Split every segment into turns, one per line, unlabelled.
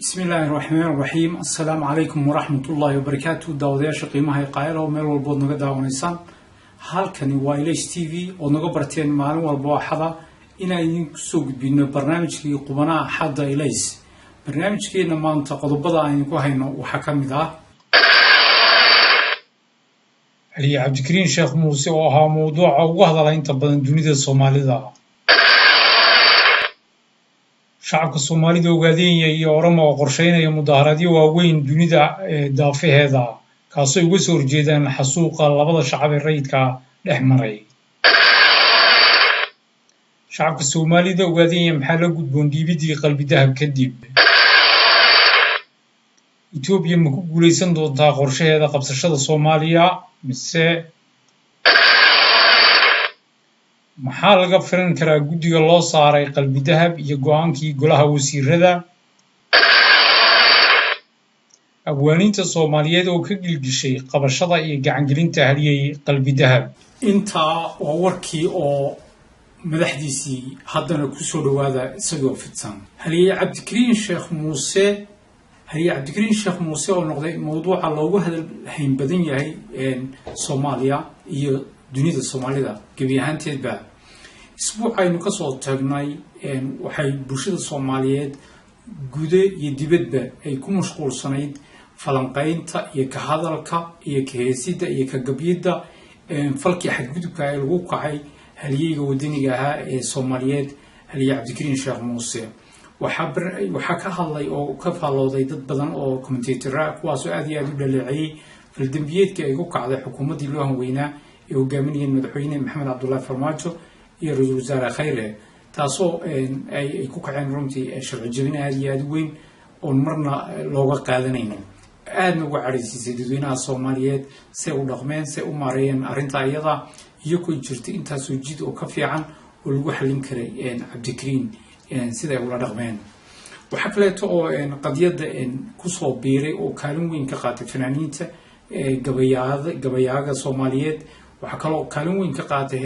بسم الله الرحمن الرحيم. السلام عليكم ورحمة الله وبركاته. داودياشا قيمها قائلة وميل والبود نغا داونيسان halkani waa Ilays TV oo naga barteen maalin walba waxada inaan soo gudbino barnaamijkii qubanaha xadda Ilays. barnaamijkeena maanta qodobada aan ku hayno waxa kamid ah Ali Cabdikariin Sheekh Muuse oo ahaa mowduuca ugu hadalay inta badan dunida Soomaalida. shacabka Soomaalida ogaadeen iyo Oromo oo qorsheynaya mudaharaadyo waaweyn dunida daafaheeda kaasoo uga soo horjeedaan xasuuqa labada shacab ee rayidka dhex maray. shacabka Soomaalida ogaadeen maxaa la gudboon dhiibidii qalbi dahab kadib. Itoobiya ma ku guuleysan doontaa qorshaheeda qabsashada Soomaaliya mise maxaa laga filan karaa guddiga loo saaray qalbi dahab iyo go'aankii golaha wasiirada. abwaaniinta Soomaaliyeed oo ka gilgishay qabashada iyo gacan gelinta haliyay qalbi dahab. intaa waa warkii oo madaxdiisii haddana ku soo dhawaada isagoo fidsan. haliyay Cabdikariin Sheekh Muuse oo noqday mowduuca loogu hadalhayn badan yahay Soomaaliya iyo dunida Soomaalida gabi ahaanteedba. isbuucaynu ka soo tagnay waxay bulshada Soomaaliyeed gudaha iyo dibadba ay ku mashquulsanayd falanqaynta iyo ka hadalka iyo ka heesida iyo ka gabyida falkii xadgudubka ay lagu kacay haliyayga wadaniga ahaa ee Soomaaliyeed Haliyay Cabdikariin Sheekh Muuse. waxa ka hadlay oo ka faalooday dad badan oo commentator kuwaas oo aad iyo aad u dhaleecay faldambiyeedkii ay ku kacday xukuumaddii loo hanweynaa ee hogaaminayay madaxweyne Maxamed Cabdullaahi Farmaajo iyo ra'iisul wasaare Khayre, taasoo ay ku kaceen runtii sharci jabin aad iyo aad weyn oo marna looga qaadanayno. aadna uga cadhaysiisay dadweynaha Soomaaliyeed say u dhaqmeen say u maareeyeen arrinta iyada iyo ku jirtay intaasoo jid oo ka fiican oo lagu xallin karay Cabdikariin sida ay ula dhaqmeen. waxa kaleeto oo qadiyada ku soo biiray oo kaalin weyn ka qaatay fanaaniinta gabayaaga Soomaaliyeed. waxa kaloo kaalin weyn ka qaatay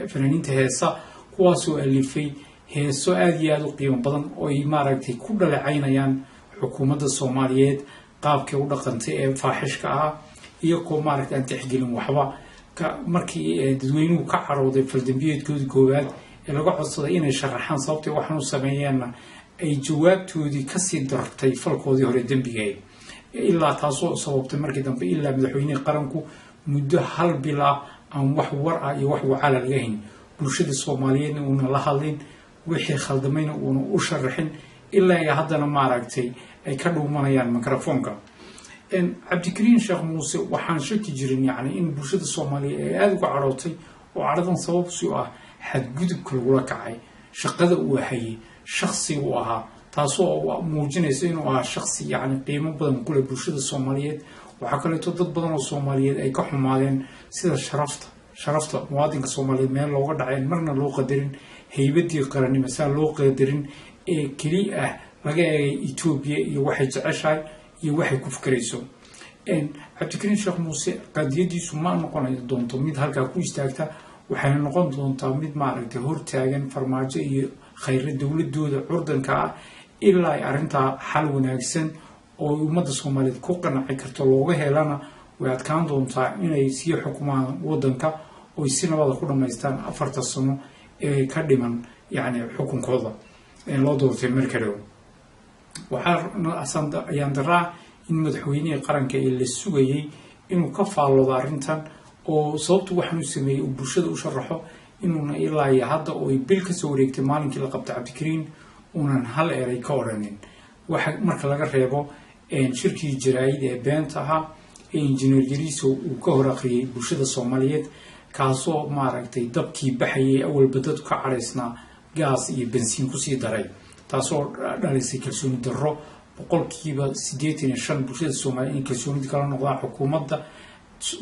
fanaaniinta heesa kuwaasoo alifay heeso aad iyo aad u qiimo badan oo ay maaragtay ku dhaleecaynayaan xukuumadda Soomaaliyeed qaabkay u dhaqantay ee faaxishka ah iyo ko maaragtay aan tixgelin waxba markii dadweynuhu ka carooday faldambiyeedkoodii koowaad ee laga codsaday inay sharaxaan sababtay waxaan u sameeyeenna ay jawaabtoodii kasii dartay falkoodii hore dembigeed ilaa taasoo sababtay markii dambe ilaa madaxweynaha qaranku muddo hal bil aan wax war ah iyo wax wacala laga hayn bulshada Soomaaliyeedna uuna la hadlin wixii khaldamayna uuna u sharaxin ilaa ay haddana maaragtay ay ka dhuumanayaan mikrofoonka. Cabdikariin Sheekh Muuse waxaan shaki jirin in bulshada Soomaaliyeed ay aad uga carootay oo caradan sababtu ah xadgudubka lagula kacay shaqada uu hayay shakhsi uu ahaa, taasoo muujinaysa inuu ahaa shakhsi qiimo badan ku leh bulshada Soomaaliyeed. waxa kaleeto dad badan oo Soomaaliyeed ay ka xumaadeen sida sharafta muwaadinka Soomaaliyeed meel looga dhacay marna loo qadarin haybadii qarannimo saa loo qadarin ee kaliya ah laga eegay Itoobiya iyo waxay jeceshahay iyo waxay ku fikrayso. Cabdikariin Sheekh Muuse qadiyadiisu ma noqon doonto mid halkaa ku istaagta, waxay noqon doontaa mid maaragtay hortaagan Farmaajo iyo Khayre dowladooda curdanka ah ilaa ay arrintaa xal wanaagsan oo ummadda Soomaaliyeed ku qanci karto looga helana way adkaan doontaa inay sii xukumaan waddanka oo si nabad ku dhameystaan 4 sano ee ka dhiman xukunkooda loo doortay markale. waxaa ayaan daraa in madaxweynaha qaranka ee la sugayay inuu ka faaloodo arrintan oo sababtu waxaan u sameeyay uu bulshada u sharaxo inuuna ilaa iyo hadda oo ay bil ka soo wareegtay maalinkii la qabtay Cabdikariin uunan hal eray ka odhanin. marka laga reebo shirkii jaraa'id ee beenta ahaa ee injineer Jariso uu ka hor akhriyay bulshada Soomaaliyeed kaasoo maaragtay dabkii baxayay awalba dadku ka caraysnaa gaas iyo bensiin ku sii daray, taasoo dhalisay kalsooni darro boqolkiiba 85 bulshada Soomaaliyeed in kalsoonida kala noqdaan xukuumadda.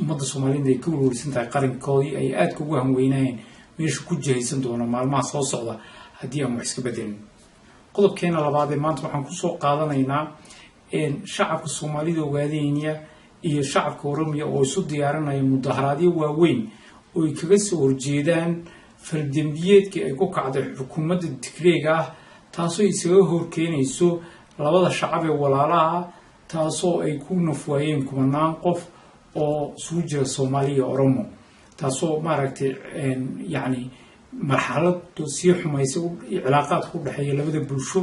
ummadda Soomaaliyeed ay ka warwarsan tahay qarankoodii ay aad ugu hanweynayeen meesha ku jihaysan doono maalmaha soo socda haddii aan wax iska bedelin. qodobkeena labaad ee maanta waxaan ku soo qaadanaynaa shacabka Soomaalida ogaadeenaya iyo shacabka Oromiya oo isu diyaarinaya mudaharaadyo waaweyn oo ay kaga soo horjeedaan faldambiyeedkii ay ku kacday xukuumadda Tigreega ah taasoo isaga horkeenayso labada shacab ee walaalaha taasoo ay ku nafwaayeen kumanaan qof oo isugu jira Soomaali iyo Oromo taasoo maaragtay yani marxalad sii xumaysay cilaaqaadka u dhaxeeya labada bulsho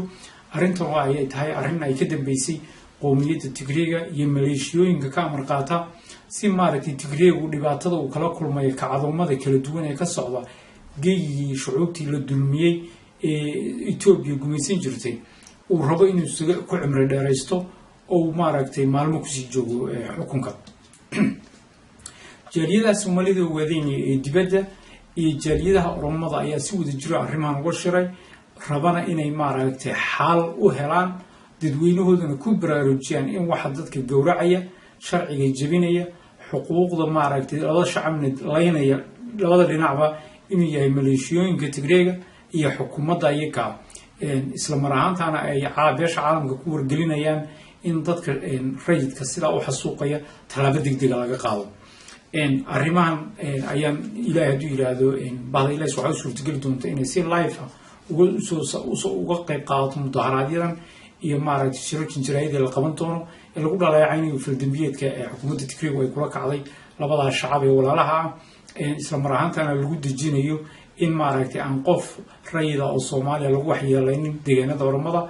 arrintan oo ay tahay arrin ay ka dambeysay qowmiyadda Tigreega iyo maleeshiyooyinka ka amar qaata si maaragtay Tigreegu dhibaatada uu kala kulmay kacdoomada kala duwan ee ka socda geeyigii shucuubtii la dulmiyey ee Itoobiya gumaysan jirtay uu rabo inuu ku cimri dheeraysto oo maaragtay maalmo ku sii joogo xukunka jaaliyadaha Soomaalida ee dibadda iyo jaaliyadaha Oromada ayaa si wada jira arrimahan uga shiray rabana inay maaragtay xal u helaan dadweynahoodana ku baraarujiyaan in waxa dadka gowracaya sharciga jabinaya xuquuqda maaragtay labada shacabna laynaya labada dhinacba inuu yahay maleeshiyooyinka Tigreega iyo xukuumadda ayaga isla mar ahaantaana ay beesha caalamka ku wargelinayaan in dadka rayidka sida u xasuuqaya talaabo degdeg laga qaado arrimahan ayaan ilaahay haduu yiraahdo bahda ilaahay waxa uu suurtagali doonta inay si live uga qayb qaadato mudaharaadyada iyo maaragtay shirarka jiraayada la qaban doono ee lagu dhaleecaynayo faldambiyeedka ee xukuumadda Tigreega ay kula kacday labada shacab ee walaalaha isla mar ahaantaana lagu dejinayo in maaragtay aan qof rayida oo Soomaaliya lagu waxyeelaynin deegaanada Oromada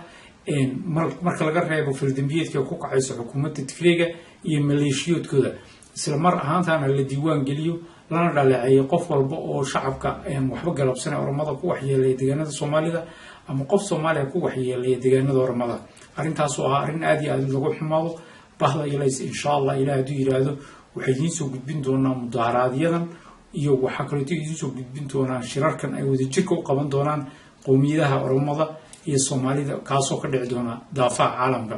marka laga reebo faldambiyeedka ku kacaysa xukuumadda Tigreega iyo maleeshiyoodkooda isla mar ahaantaana la diiwaan geliyo lana dhaleeceeyo qof walba oo shacabka waxba galabsan Oromada ku waxyeelay deegaanada Soomaalida ama qof Soomaaliya ku waxyeelay deegaanada Oromada arrintaas oo ah arrin aad iyo aad lagu xumaado bahda ilays insha Allah ilaahay haduu yiraahdo waxay idin soo gudbin doonaa mudaharaadyada iyo waxa kale oo idin soo gudbin doonaa shirarkan ay wada jirka u qaban doonaan qowmiyadaha Oromada iyo Soomaalida kaasoo ka dhici doona daafaca caalamka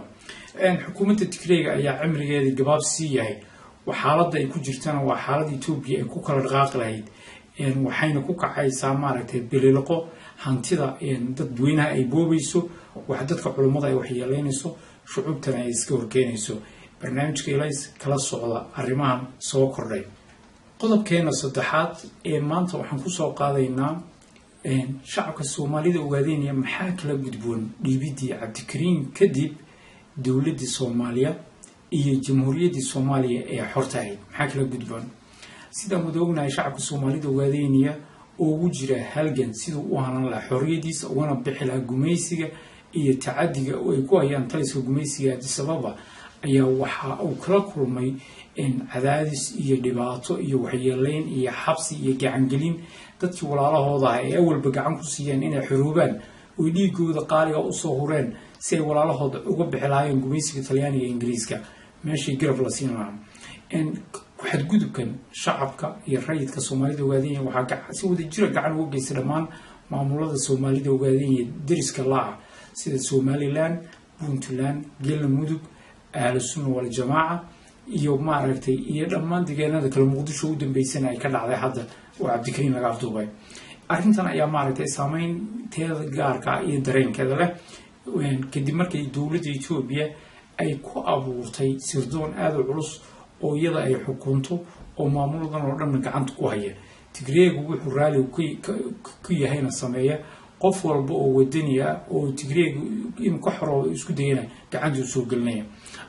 xukuumadda Tigreega ayaa cimrigeeda gabaab sii yahay waxaalada ay ku jirtaan waa xaalad Itoobiya ay ku kala dhaqaaq lahayd waxayna ku kacaysaa maaragtay biliqo hantida dadweynaha ay boobayso wax dadka culimada ay waxyeeleynayso shucuubtana ay iska horkeenayso barnaamijka ilays kala socda arrimahan soo kordhay qodobkeena saddexaad ee maanta waxaan ku soo qaadaynaa shacabka Soomaalida ogaadeenaya maxaa kala gudboon dhiibidii Cabdikariim kadib dawladda Soomaaliya iyo jamhuuriyadda Soomaaliya ee xorta ahayd maxaa kala gudboon sida mudugnaay shacabka Soomaalida ogaadeenaya oo ugu jira halgan sidoo u hanan la xorriyadiisa ugana bixi lahaa gumaysiga iyo tacadiga oo ay ku hayaan taliska gumaysiga sababa ayaa waxa uu kala kulmay cadaadis iyo dhibaato iyo waxyeeleyn iyo xabsi iyo gacangelin dadkii walaalahooda ay awalba gacan ku siiyeen inay xuruubaan oo dhiigooda qaaliga u soo hureen si ay walaalahooda uga bixi lahaayeen gumaysiga Talyaaniga iyo Ingiriiska meeshii garab la siin lahaa waxaad gudubkan shacabka iyo rayidka Soomaalida ogaadeen waxa si wada jira gacan uga geystay dhammaan maamulada Soomaalida ogaadeen dariska laa sida Somaliland Puntland Galmudug Ahlusunna wal Jamaa iyo maaragtay iyo dhammaan deegaanada kala Muqdisho u dambeysana ay ka dhacday hadda oo Cabdikariim laga afduubay arrintan ayaa maaragtay saameynteeda gaarka iyo dareenkeeda leh kadib markii dawladda Itoobiya ay ku abuurtay sirdoon aad u culus oo iyada ay xukunto oo maamuladan oo dhan gacanta ku haya Tigreegu wuxuu raali ku yahayna sameeya qof walba oo wadaniya oo Tigreegu in ka xoro isku dayana gacanta soo galnay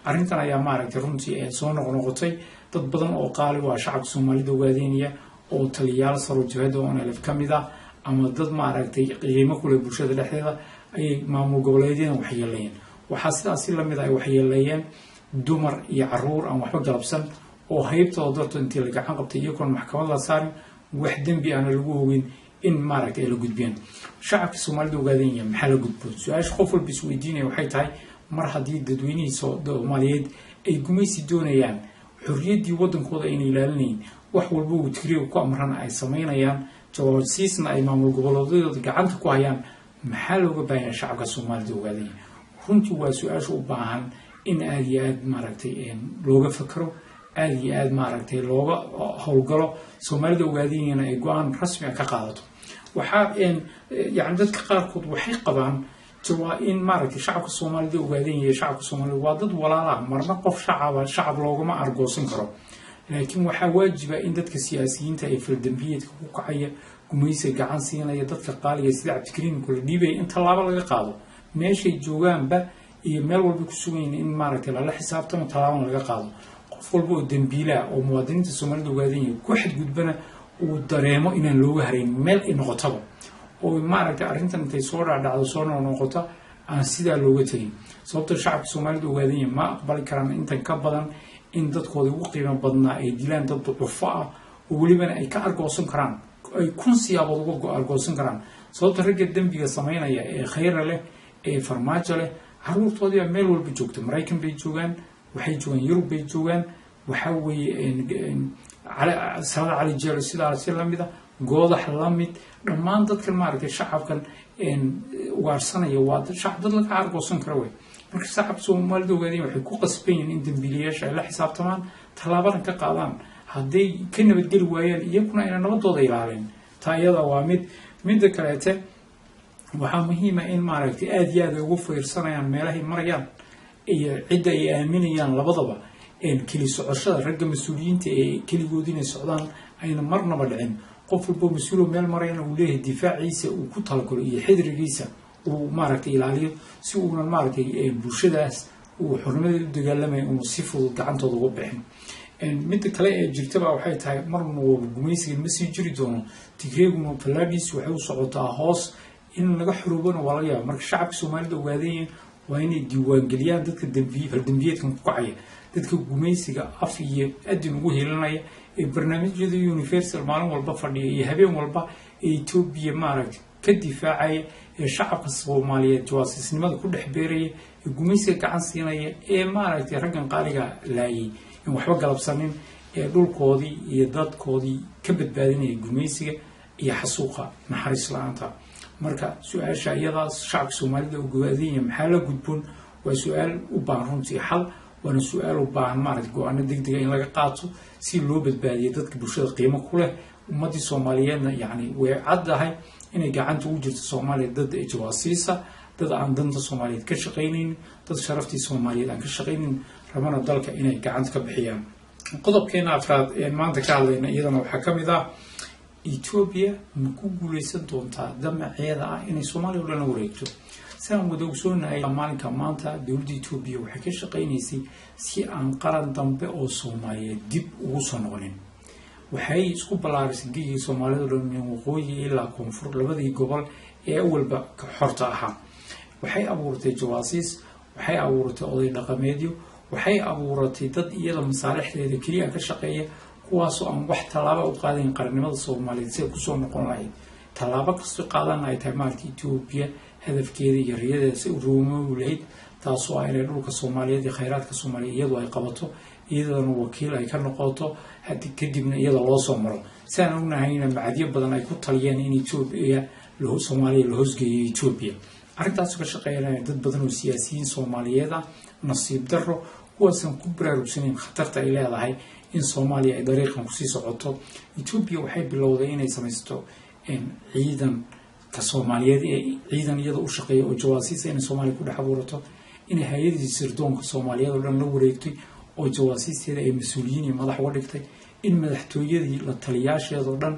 arrintan ayaa maaragtay runtii ay soo noqotay dad badan oo qaali waa shacabka Soomaalida ogaadeenaya oo taliyaal saro jihada oo aan kamid ah ama dad maaragtay qiimo kule bulshada dhexdeeda ay maamul goboleedyada waxyeeleeyeen waxa sidaas la mid ah waxyeeleeyeen dumar iyo caruur aan waxba galabsan oo haybtooda dadka intii la gacan qabtay iyagoon maxkamad la saarin wax dambi aan lagu hogin in maaragtay la gudbiyaan shacabka Soomaalida ogaadeenaya maxaa la gudboon su'aasha qof walba is weydiinaya waxay tahay mar haddii dadweynaha Soomaaliyeed ay gumaysi doonayaan xorriyadii wadankooda inay ilaalinayeen wax walba uu Tigreegu ku amran ay sameynayaan jawaabsiisna ay maamul goboleedyada gacanta ku hayaan maxaa looga baahan shacabka Soomaalida ogaadeenaya runtii waa su'aasha u baahan in aad iyo aad maaragtay looga fakaro aad iyo aad maaragtay looga howlgalo Soomaalida ogaadeenayna ay go'aan rasmi ah ka qaadato waxa yani dadka qaarkood waxay qabaan jawaa in maaragtay shacabka Soomaalida ogaadeenaya shacabka Soomaalida waa dad walaalaha marna qof shacab loogama argoosan karo laakiin waxa waajiba in dadka siyaasiyiinta ay faldambiyeedka ku kacaya gumaysiga gacan siinaya dadka qaaliga sida Cabdikariim kula dhiibay in talaabo laga qaado meeshay joogaanba iyo meel walba ku sugan yihiin in maaragtay lala xisaabtamo tallaabana laga qaado qof walba oo dambiila oo muwaadiniinta Soomaalida ogaadeen ku xadgudbana uu dareemo inaan looga harayn meel ay noqotaba oo maaragtay arrintan intay soo dhacdo soo noqota aan sidaa looga tagin sababtoo shacabka Soomaalida ogaadeen ma aqbali karaan intan ka badan in dadkooda ugu qiimo badnaa ay dilaan dad ducufo ah oo welibana ay ka argoosan karaan ay kun siyaabood uga argoosan karaan sababtoo ragga dambiga sameynaya ee khayra leh ee farmaajo leh caruurtoodii meel walba joogta Mareykan bay joogaan waxay joogaan Yurub bay joogaan waxa weeye Saad Ali Jeelo sidaas la mid ah goodax la mid dhammaan dadkan maaragtay shacabkan ugaarsanaya waa shacab dad laga argoosan karo way marka shacabka Soomaalida ogaadeen waxay ku qasbayeen in dambiilayaasha ay la xisaabtamaan tallaabana ka qaadaan hadday ka nabadgeli waayaan iyaguna inay nabadooda ilaalin taa iyada waa mid kaleete waxaa muhiim ah in maaragtay aad iyo aad ugu fiirsanayaan meelahay marayaan iyo cidda ay aaminayaan labadaba keli socoshada ragga mas'uuliyiinta ee keligoodina socdaan ayna marnaba dhicin qof walba mas'uul meel marayna uu leeyahay difaaciisa uu ku talagalo iyo xidrigiisa uu maaragtay ilaaliyo si uu maaragtay bulshadaas uu xurnimadeeda u dagaalamay uu si fudud gacantooda uga bixin mid kale ee jirtaba waxay tahay marna gumaysiga ma sii jiri doono tigreeguna falaadhiis waxay u socotaa hoos in laga xuruubana waa laga yaabaa marka shacabka Soomaalida ogaadeen waa inay diiwaan geliyaan dadka dambiyeedkan ku kacaya dadka gumaysiga af iyo adin ugu heelanaya ee barnaamijyada universal maalin walba fadhiya iyo habeen walba ee Itoobiya maaragtay ka difaacaya ee shacabka Soomaaliyeed jawaasisnimada ku dhex beeraya ee gumaysiga gacan siinaya ee maaragtay raggan qaaliga laayay in waxba galabsanin ee dhulkoodii iyo dadkoodii ka badbaadinaya gumaysiga iyo xasuuqa naxariis la'aanta marka su'aasha iyadaas shacabka Soomaalida ogaadeen maxaa la gudboon waa su'aal u baahan runtii xal waana su'aal u baahan maaragtay go'aano degdeg in laga qaato si loo badbaadiyo dadka bulshada qiimo ku leh ummadii Soomaaliyeedna yani way caddahay inay gacanta ugu jirto Soomaaliya dad jawaasiisa dad aan danta Soomaaliyeed ka shaqeynaynin dad sharaftii Soomaaliyeed aan ka shaqeynin rabana dalka inay gacanta ka bixiyaan qodobkeena afraad ee maanta ka hadlayna iyadana waxaa ka mid ah Ethiopia ma ku guuleysan doontaa damaceeda ah inay Soomaaliya u dhan wareegto saan wada ogsoonahay maalinka maanta dawladda Ethiopia waxay ka shaqeynaysay si aan qaran dambe oo Soomaaliyeed dib ugu soo noqonin waxay isku balaarisay geeyay Soomaalida dhan waqooyi ilaa koonfur labadii gobol ee awalba ka xorta ahaa waxay abuurtay jawaasiis waxay abuurtay oday dhaqameedyo waxay abuurtay dad iyada masaalixdeeda kaliya ka shaqeeya kuwaasoo aan wax tallaabo u qaadin qarannimada Soomaaliyeed si ay ku soo noqon lahayd tallaabo kasta qaadan ay tahay maaragtay Ethiopia hadafkeeda iyo riyadeeda si u ruumo lahayd taasoo ay dhulka Soomaaliyeed iyo khayraadka Soomaaliyeed iyadoo ay qabato iyadana wakiil ay ka noqoto hadii kadibna iyada loo soo maro saan ognahayna macadiyo badan ay ku taliyeen in Ethiopia loo Soomaaliya loo hosgeeyo Ethiopia arrintaas ka shaqeynaya dad badan oo siyaasiyiin Soomaaliyeed ah nasiib darro kuwaasan ku baraarugsaneen khatarta ay leedahay in Soomaaliya ay dariiqan ku sii socoto Ethiopia waxay bilowday inay samaysto ciidan ka Soomaaliyeed ee ciidan iyada u shaqeeyo oo jawaasiis in Soomaaliya ku dhaxabuurato in hay'adaha sirdoonka Soomaaliyeed oo dhan la wareegtay oo jawaasiisteeda ay mas'uuliyiin iyo madax uga dhigtay in madaxtooyadii la taliyaasheeda oo dhan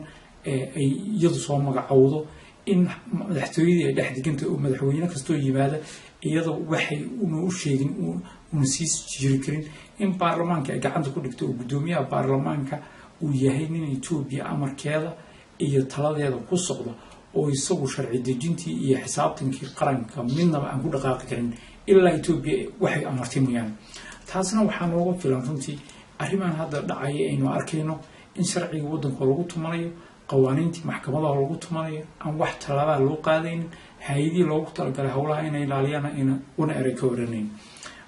ay iyadu soo magacowdo in madaxtooyadii ay dhex digantay oo madaxweyne kastoo yimaada iyadoo waxay u sheegin uu sii jiri karin in baarlamaanka ay gacanta ku dhigto oo gudoomiyaha baarlamaanka uu yahay nin Ethiopia amarkeeda iyo taladeeda ku socda oo isagu sharci dejintii iyo xisaabtankii qaranka midnaba aan ku dhaqaaqi karin ilaa Ethiopia waxay amartay mooyaan taasna waxaa nooga filan runtii arrimahan hadda dhacaya aynu arkayno in sharciga waddanka lagu tumanayo qawaaniintii maxkamadaha lagu tumanayo aan wax talaabaa loo qaadaynin hay'adii loogu talagalay howlaha inay ilaaliyaan in una eray ka waranayn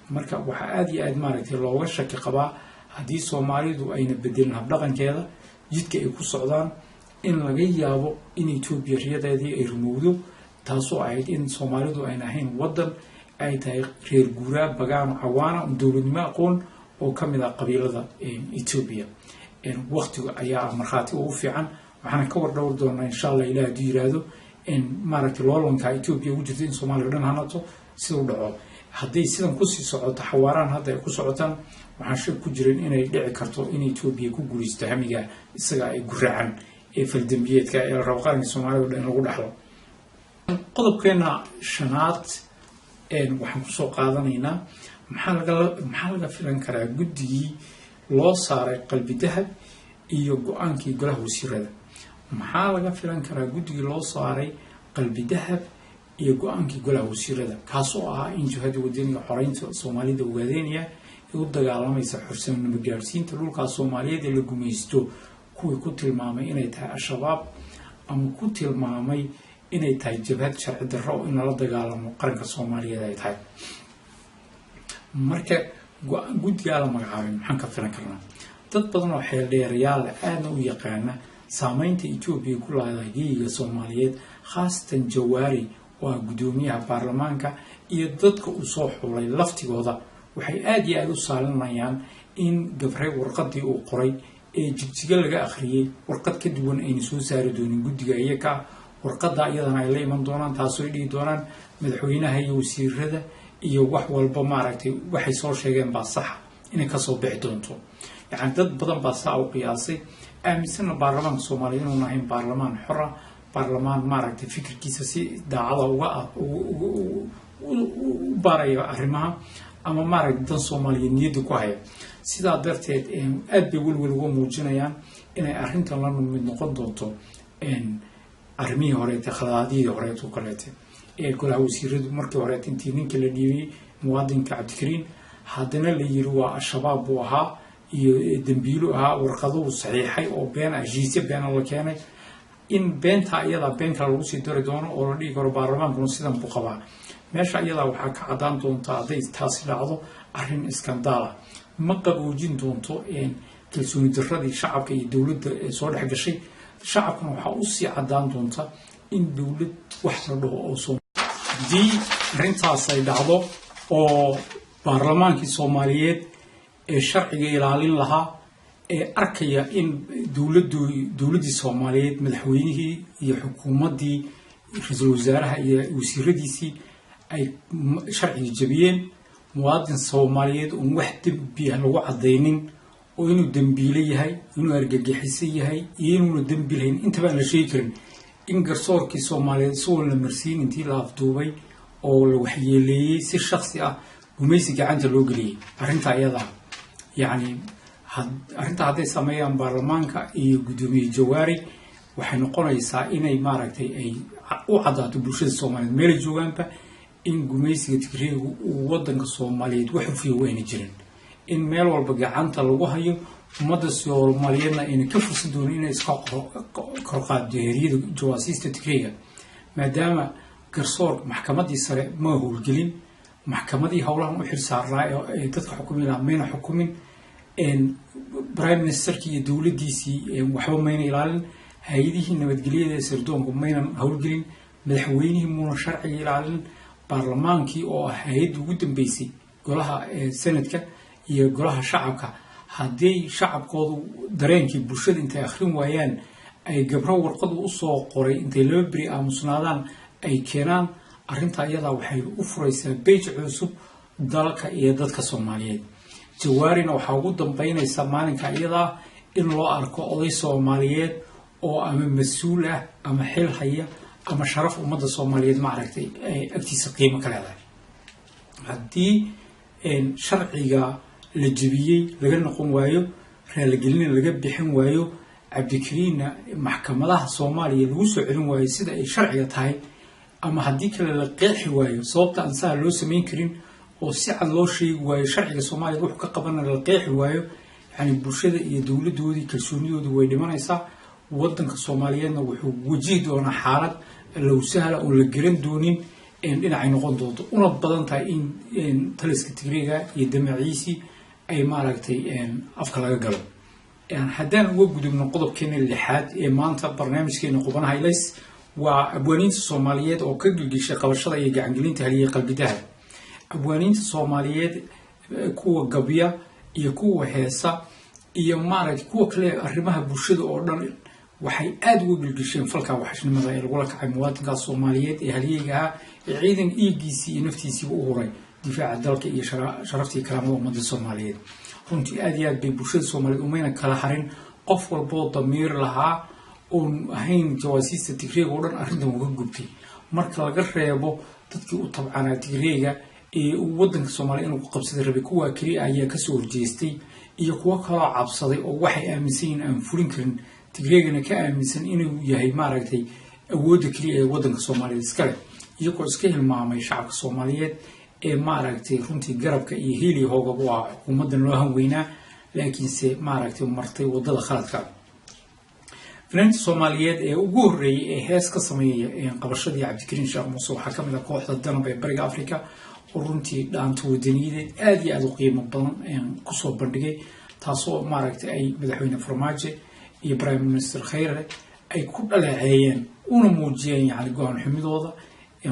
marka waxaa aad iyo aad maaragtay looga shaki qabaa haddii Soomaalidu ayna bedelin habdhaqankeeda jidka ay ku socdaan in laga yaabo in Ethiopia riyadeedii ay rumowdo taasoo ahayd in Soomaalidu ayna ahayn waddan ay tahay reer guuraa bagaan cawaana dowladnimo aqoon oo ka mid ah qabiilada Ethiopia waqtiga ayaa marxaati ugu fiican waxaan ka war dhowr doonaa insha Allah Ilaahay hadii yiraahdo in maaragtay loolanka Ethiopia ugu jirto in Soomaaliya dhan hanato si uu dhaco haddii sidan ku sii socoto xawaaraan hadda ay ku socotaan waxaan shir ku jirin inay dhici karto in Ethiopia ku guuleysto hamiga isaga ay guraacan ee faldambiyeedka ee rabo qaranka Soomaaliya dhan lagu dhaxlo qodobkeena shanaad waxaan kusoo qaadanaynaa maxaa laga filan karaa guddigii loo saaray qalbi dahab iyo go-aankii golaha wasiirada. maxaa laga filan karaa guddigii loo saaray qalbi dahab iyo go-aankii golaha wasiirada, kaasoo ah in jihada wadaniga xoreynta soomaalida ogaadeynaya ee u dagaalamaysa xornimo gaarsiinta dhulkaas Soomaaliyeed ee la gumaysto kuwii ku tilmaamay inay tahay al-shabaab ama ku tilmaamay inay tahay jabhad sharci darro in la dagaalamo qaranka Soomaaliyeed ay tahay. marka guddiga la magacaabay maxaan ka filan karnaa? dad badan oo xeeldheerayaal aadna u yaqaana saameynta Itoobiya ku leedahay geyiga Soomaaliyeed, khaasatan Jawaari oo ah gudoomiyaha baarlamaanka iyo dadka u soo xulay laftigooda, waxay aad iyo aad u saalinayaan in Gabre warqadii uu qoray ee jigjiga laga akhriyay warqad ka duwan ayna soo saari doonin guddiga iyaga. warqadda iyadana ay la iman doonaan, taasoo ay dhihi doonaan madaxweynaha iyo wasiirada iyo wax walba maaragtay waxay soo sheegeen baa sax inay ka soo bixi doonto. yacni dad badan baa saa u qiyaasay, aaminsanna baarlamaanka Soomaaliya inuu nahay baarlamaan xor ah, baarlamaan maaragtay fikirkiisa si daacada u baaraya arrimaha ama maaragtay dan Soomaaliyeed niyadda ku haya. sidaa darteed aad bay welwel uga muujinayaan inay arrintan la mid noqon doonto arrimihii horeete khalaadiyadii horeete u kaleete ee golaha wasiiradu markii horeete intii ninka la dhiibay muwaadinka Cabdikariin haddana la yiri waa al-shabaab buu ahaa iyo dambiilo ahaa, warqaduhu saxiixay oo been ah, heshiisyo been la keenay, in beenta iyada been kale lagu sii dari doono oo la dhigi karo baarlamaankuna sidan buu qabaa. meesha iyada waxaa ka cadaan doonta hadday taasi dhacdo arrin iskandaal ah, ma qaboojin doonto kalsooni darradii shacabka iyo dowladda ee soo dhex gashay. shacabkana waxaa usii cadaan doonta in dowlad wax la dhaho oo haddii arrintaas ay dhacdo oo baarlamaankii Soomaaliyeed ee sharciga ilaalin lahaa ee arkaya in dowladdii Soomaaliyeed madaxweynihii iyo xukuumaddii ra'iisul wasaaraha iyo wasiiradiisii ay sharciga jabiyeen, muwaadin Soomaaliyeed oo wax dambi ah lagu cadeynin oo inuu dambiile yahay, inuu argagixisan yahay iyo inuu dambi lahayn intaba la sheegi karin, in garsoorkii Soomaaliyeed soo la marsiin intii la afduubay oo la waxyeeleeyay si shakhsi ah gumaysi gacanta loo geliyay. arrinta iyada yacni arrinta hadday sameeyaan baarlamaanka iyo gudoomiye Jawaari waxay noqonaysaa inay maaragtay ay u cadaato bulshada Soomaaliyeed meel joogaanba in gumaysiga Tigreega uu wadanka Soomaaliyeed wax u fiican jirin, in meel walba gacanta lagu hayo ummadda Soomaaliyeedna inay ka fursan doonaan inay iska korqaado heeriyada jawaasiista Tigreega, maadaama garsoor maxkamadii sare ma howlgelin, maxkamadii howlahan u xilsaarnaa ee dadka xukuminaya mayna xukumin, prime ministerkii iyo dowladdiisii waxba mayna ilaalin, hay-adihii nabadgelyada ee sirdoonku maynan howlgelin, madaxweynihii muuna sharciga ilaalin, baarlamaankii oo ah hay-adda ugu dambeysay golaha sanadka iyo golaha shacabka. haddii shacabkoodu dareenkii bulshada intay akhrin waayaan ay Gabre warqad u soo qoray intay laba beri aamusnaadaan ay keenaan, arrinta iyada waxay u furaysaa page cusub dalka iyo dadka Soomaaliyeed. Jawaarina waxaa ugu dambeynaysa maalinka iyada in loo arko oday Soomaaliyeed oo ama mas'uul ah ama xil haya ama sharaf ummadda Soomaaliyeed maaragtay ay agtiisa qiimo ka leedahay. haddii sharciga la jabiyay laga noqon waayo, raaligelin laga bixin waayo, Cabdikariinna maxkamadaha Soomaaliya lagu soo celin waayo sida ay sharciga tahay, ama haddii kale la qeexi waayo sababta aan saa loo sameyn karin oo si cad loo sheegi waayo sharciga Soomaaliya wuxuu ka qabanaya la qeexi waayo, yani bulshada iyo dowladdoodii kalsoonidoodu way dhimanaysaa. wadanka Soomaaliyeedna wuxuu wajihi doonaa xaalad low sahla oo la garan doonin dhinacay noqon doonto, una badan tahay in taliska Tigreega iyo damaciisi ay maaragtay afka laga galo. haddaan uga gudubno qodobkeena lixaad ee maanta barnaamijkeena qubanaha ilays waa abwaaniinta Soomaaliyeed oo ka gilgishay qabashada iyo gacangelinta haliyay qalbi dahab. abwaaniinta Soomaaliyeed kuwa gabya iyo kuwa heesa iyo maaragtay kuwa kale arrimaha bulshada oo dhan waxay aad uga gilgisheen falka waxashnimada ee lagu kacay muwaadinka Soomaaliyeed ee haliyayga ah ee ciidan iigiisii iyo naftiisii u huray difaaca dalka iyo sharaftii karaamada ummadda Soomaaliyeed. runtii aad iyo aad bay bulshada Soomaaliyeed umayna kala harin qof walbo damiir lahaa oo ahayn jawaasiista Tigreega oo dhan arrintan uga gubtay. marka laga reebo dadkii u tabcanaa tigreega ee uu waddanka Soomaaliya inuu ku qabsaday rabay kuwa kaliya ayaa ka soo horjeestay iyo kuwa kaloo cabsaday oo waxay aaminsan yihiin aan fulin karin tigreegana ka aaminsan inuu yahay maaragtay awoodda kaliya ee waddanka Soomaaliya iska leh iyagoo iska hilmaamay shacabka Soomaaliyeed ee maaragtay runtii garabka iyo heli hooga waa xukuumaddan loo hanweynaa laakiinse maaragtay martay wadada khaladka fanaaniinta Soomaaliyeed ee ugu horreeyay ee hees ka sameeyay qabashadii Cabdikariin Sheekh Muuse waxaa ka mid ah kooxda Danab ee Bariga Afrika oo runtii dhaanta wadaniyadeed aad iyo aad u qiimo badan ku soo bandhigay taasoo maaragtay ay madaxweyne Farmaajo iyo Prime Minister Khayre ay ku dhaleeceeyeen una muujiyeen yani go'aan xumidooda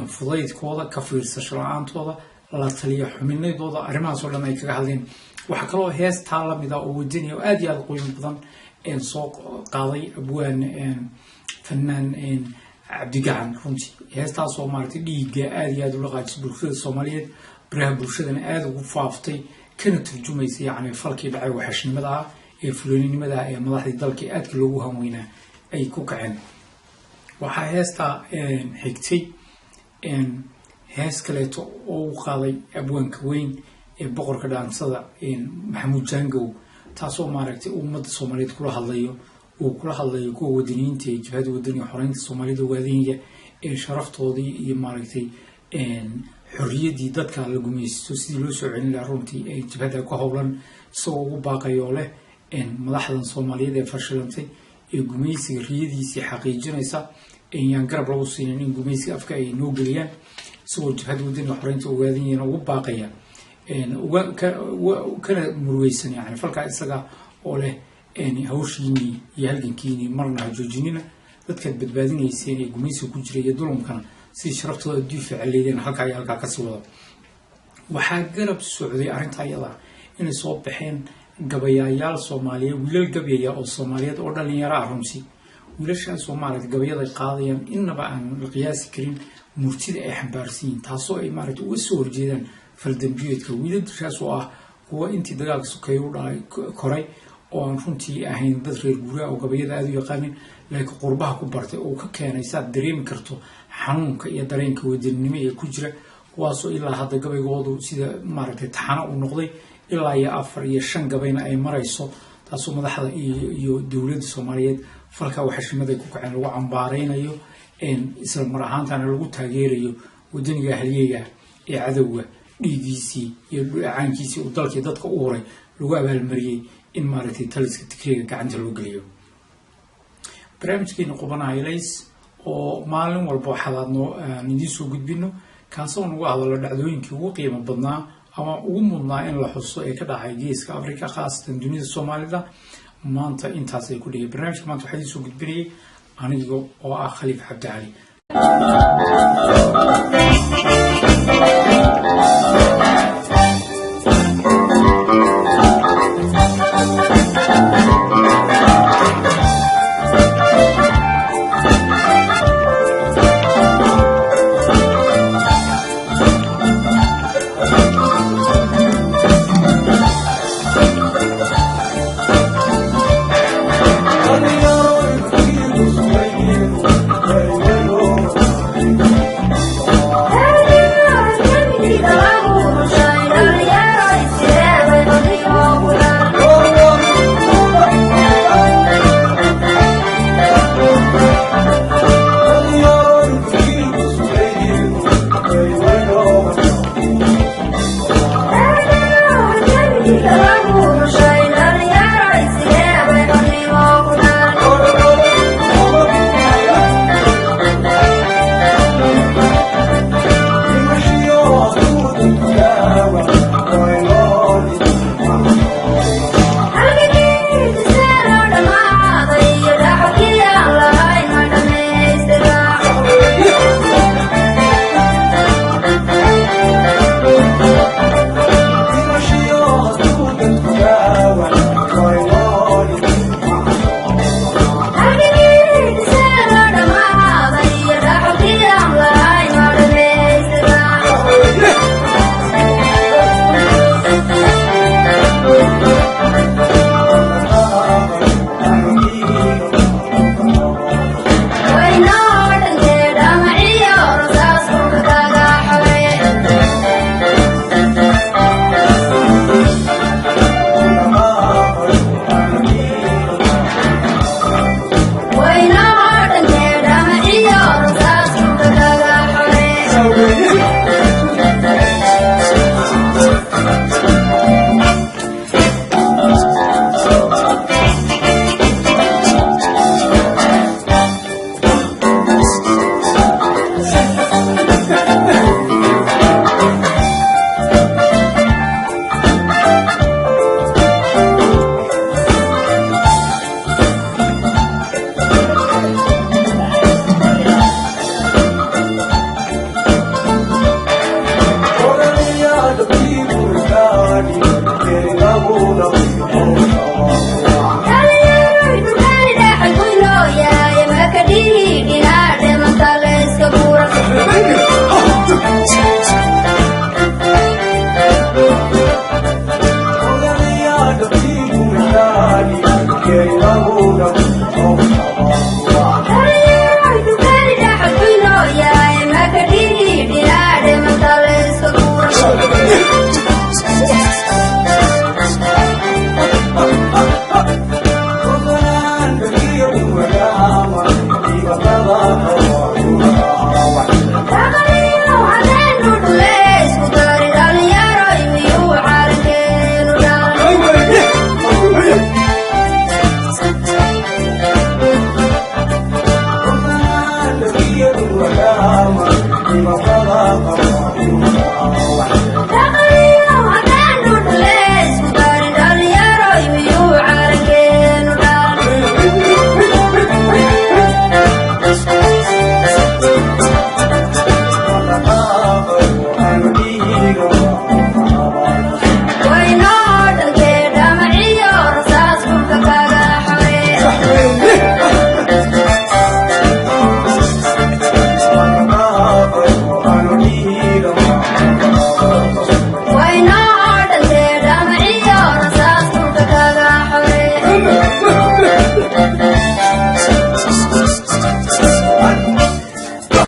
fudaydkooda ka fiirsasho la'aantooda la taliya xuminadooda arrimahaas oo dhan ay kaga hadleen waxa kaloo heestaa la mid ah oo wadani oo aad iyo aad u qiimo badan soo qaaday abwaan fanaan cabdigacan runtii heestaas oo maaragtay dhiigga aad iyo aad ula qaajisay bulshada Soomaaliyeed baraha bulshadana aad ugu faaftay kana turjumaysa yani falkii dhacay waxashnimada ah ee fulinimada ee madaxda dalka aadka loogu hanweynaa ay ku kaceen waxaa heestaa xigtay hees kaleeto oo u qaaday abwaanka weyn ee boqorka dhaansada Maxamuud Jaangow taasoo maaragtay ummadda Soomaaliyeed kula hadlayo kuwa wadaniyiinta ee jabhada wadaniga xoreynta Soomaalida waadinaya ee sharaftoodii iyo maaragtay xorriyadii dadka la gumaysto sidii loo soo celin lahaa runtii ee jabhada ka howlan isagoo ugu baaqayo leh madaxdan Soomaaliyeed ee fashilantay ee gumaysiga riyadiisii xaqiijinaysa yaan garab lagu siinin in gumaysiga afka ay noo geliyaan isagoo jabhada wadaniga xoreynta waadinayana ugu baaqaya kana murugaysan yani falkaa isaga oo leh hawshiinii iyo halgankiinii marna ha joojinina dadkaad badbaadinayseen ee gumaysiga ku jira iyo dulumkana sidii sharaftooda diifaca leedeen halkaa iyo halkaa kasii wada waxaa garab socday arrinta ayada inay soo baxeen gabayayaal Soomaaliyeed wiilal gabayaya oo Soomaaliyeed oo dhalinyaro ah runtii wiilashaas oo maaragtay gabayada qaadayaan innaba aan la qiyaasi karin murtida ay xambaarsan yihiin taasoo ay maaragtay uga soo horjeedaan faldambiyeedka wiilashaas oo ah kuwa intii dagaalka sokeeye u dhalay koray oo aan runtii ahayn dad reer guuraa oo gabayada aad u yaqaanin laakiin qurbaha ku bartay oo ka keenay saad dareemi karto xanuunka iyo dareenka wadaninimo ee ku jira kuwaasoo ilaa hadda gabaygoodu sida maaragtay taxano u noqday ilaa iyo 4 iyo 5 gabayna ay marayso taasoo madaxda iyo dowladda Soomaaliyeed falka waxashimada ku kaceen lagu cambaareynayo isla mar ahaantaana lagu taageerayo wadaniga halyeega ee cadawga dhiigiisii iyo caankiisii uu dalkii dadka u horay lagu abaalmariyay in maaragtay taliska tigreega gacanta loo geliyo barnaamijkeena qubanaha ilays oo maalin walba waxaadno idin soo gudbino kaasoo nagu hadlo dhacdooyinkii ugu qiimo badnaa ama ugu mudnaa in la xuso ee ka dhacay geeska Afrika khaasatan dunida Soomaalida maanta intaas ay ku dhigay barnaamijka maanta waxaa idin soo gudbinayay aniga oo ah Khaliif Cabdi Cali
Hello.